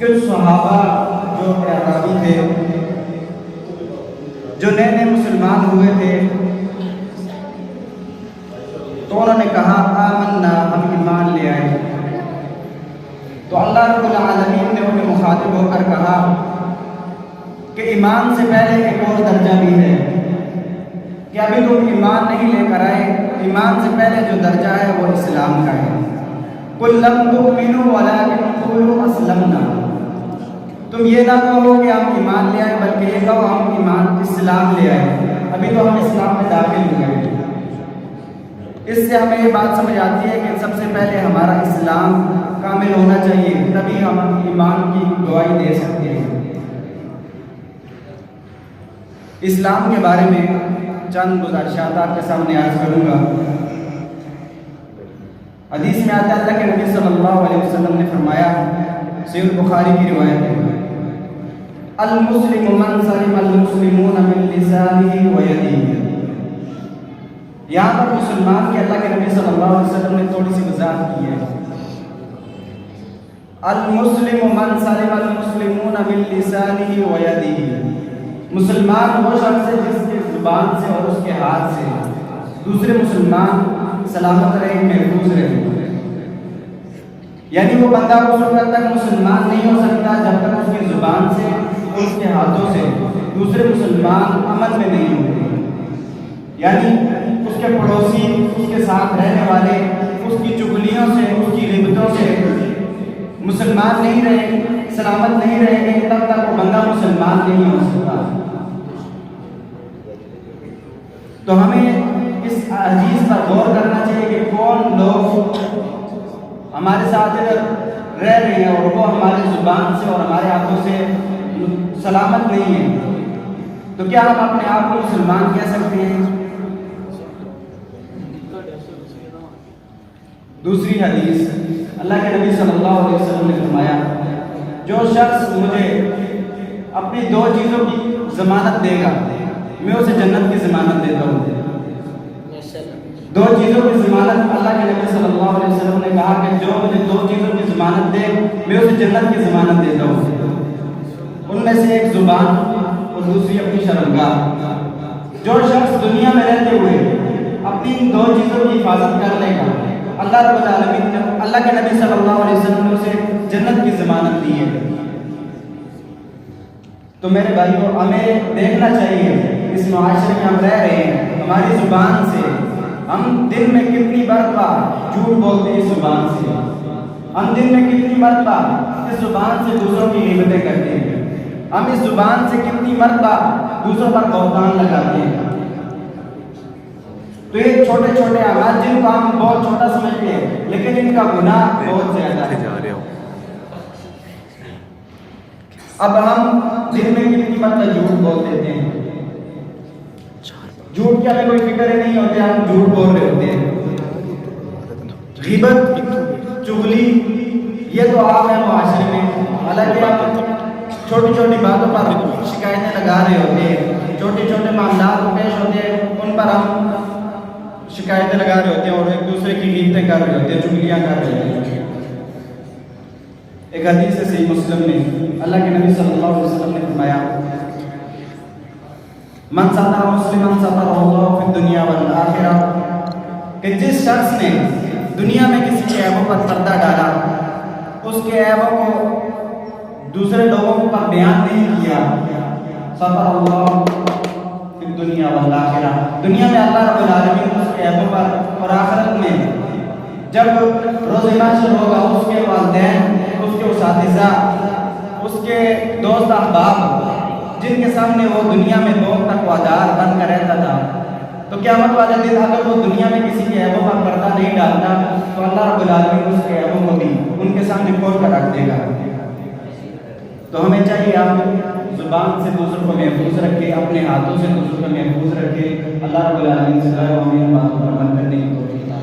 کچھ صحابہ جو اعرابی تھے، جو نئے نئے مسلمان ہوئے تھے، تو انہوں نے کہا آمنا، ہم ایمان لے آئے۔ تو اللہ رب العالمین نے انہیں مخاطب ہو کر کہا کہ ایمان سے پہلے ایک اور درجہ بھی ہے کہ ابھی تم ایمان نہیں لے کر آئے، ایمان سے پہلے جو درجہ ہے وہ اسلام کا ہے۔ قُل لَمْ تُؤْمِنُوا وَلَٰكِنْ قُولُوا أَسْلَمْنَا، تم یہ نہ کہو کہ ہم ایمان لے آئے، بلکہ یہ کہو ہم ایمان اسلام لے آئے، ابھی تو ہم اسلام میں داخل ہوئے۔ اس سے ہمیں یہ بات سمجھ آتی ہے کہ سب سے پہلے ہمارا اسلام کامل ہونا چاہیے، تبھی ہم ایمان کی گواہی دے سکتے ہیں۔ اسلام کے بارے میں چند گزارشات آپ کے سامنے عرض کروں گا۔ حدیث میں آتا ہے اللہ کے نبی صلی اللہ علیہ وسلم نے فرمایا، صحیح البخاری کی روایت ہے، المسلم من سلم المسلمون من لسانه ويده۔ یہاں پر مسلمان کی اللہ کے نبی صلی اللہ علیہ وسلم نے تھوڑی سی وضاحت کی ہے۔ المسلم من سلم المسلمون من لسانه ويده، مسلمان وہ شخص ہے جس کے زبان سے اور اس کے ہاتھ سے دوسرے مسلمان سلامت رہے، محفوظ رہے۔ یعنی وہ بندہ اس وقت تک مسلمان نہیں ہو سکتا جب تک اس کی زبان سے اور اس کے ہاتھوں سے دوسرے مسلمان امن میں نہیں ہوتے، یعنی اس کے پڑوسی، اس کے ساتھ رہنے والے اس کی چغلیوں سے، اس کی غیبتوں سے مسلمان نہیں رہے، سلامت نہیں رہیں گے، تب تک وہ بندہ مسلمان نہیں ہو سکتا۔ تو ہمیں اس حدیث پر غور کرنا چاہیے کہ کون لوگ ہمارے ساتھ رہ رہے ہیں اور وہ ہماری زبان سے اور ہمارے ہاتھوں سے سلامت نہیں ہیں، تو کیا ہم اپنے آپ کو مسلمان کہہ سکتے ہیں؟ دوسری حدیث، اللہ کے نبی صلی اللہ علیہ وسلم نے فرمایا، جو شخص مجھے اپنی دو چیزوں کی ضمانت دے گا، میں اسے جنت کی ضمانت دیتا ہوں۔ دو چیزوں کی ضمانت، اللہ کے نبی صلی اللہ علیہ وسلم نے کہا کہ جو مجھے دو چیزوں کی ضمانت دے، میں اسے جنت کی ضمانت دیتا ہوں۔ ان میں سے ایک زبان اور دوسری اپنی شرمگاہ۔ جو شخص دنیا میں رہتے ہوئے اپنی ان دو چیزوں کی حفاظت کر لے گا، اللہ رب العالمین نے، اللہ کے نبی صلی اللہ علیہ وسلم نے اسے جنت کی ضمانت دی ہے۔ تو میرے بھائیوں، ہمیں دیکھنا چاہیے اس معاشرے میں ہم رہ رہے ہیں، ہماری زبان سے ہم دن میں کتنی مرتبہ جھوٹ بولتے ہیں، اس زبان سے ہم دن میں کتنی مرتبہ اس زبان سے دوسروں کی غیبتیں کرتے ہیں، ہم اس زبان سے کتنی مرتبہ دوسروں پر بہتان لگاتے ہیں۔ تو یہ چھوٹے چھوٹے اعمال جن کو ہم بہت چھوٹا سمجھتے ہیں، لیکن ان کا گناہ بہت زیادہ ہے۔ اب ہم دن میں کتنی مرتبہ جھوٹ بول دیتے ہیں، جھوٹ کی ہمیں کوئی فکر ہی نہیں ہوتی، ہم جھوٹ بول رہے ہوتے ہیں۔ غیبت، چغلی، یہ تو عام ہے معاشرے میں، حالانکہ ہم چھوٹی چھوٹی باتوں پر شکایتیں لگا رہے ہوتے ہیں، چھوٹے چھوٹے معاملات پیش ہوتے ہیں، ان پر ہم شکایتیں لگا رہے ہوتے ہیں اور ایک دوسرے کی غیبتیں کر رہے ہوتے ہیں، چغلیاں کر رہے ہوتے ہیں۔ ایک حدیث ہے صحیح مسلم میں، اللہ کے نبی صلی اللہ علیہ وسلم نے فرمایا، من ستر مسلما سترہ اللہ فی الدنیا والآخرہ، کہ جس شخص نے دنیا میں کسی کے عیبوں پر پردہ ڈالا، اس کے عیبوں کو دوسرے لوگوں پر بیان نہیں کیا، ستر اللہ فی الدنیا والآخرہ، دنیا میں اللہ رب العالمین اس کے عیبوں پر اور آخرت میں جب روز محشر ہوگا، اس کے والدین، اس کے اساتذہ، اس کے دوست احباب، جن کے سامنے وہ دنیا میں بہت تقویدار بن کر رہتا تھا، تو قیامت والے دن اگر وہ دنیا میں کسی کے عیبوں پر پردہ نہیں ڈالتا تو اللہ رب العالمین اس کے عیبوں کو بھی ان کے سامنے کھول کر رکھ دے گا۔ تو ہمیں چاہیے آپ زبان سے دوسروں کو محفوظ رکھے، اپنے ہاتھوں سے دوسروں کو محفوظ رکھے۔ اللہ رب العالمین سے دعا ہے ہمیں ان باتوں پر عمل کرنے کی توفیق عطا فرمائے۔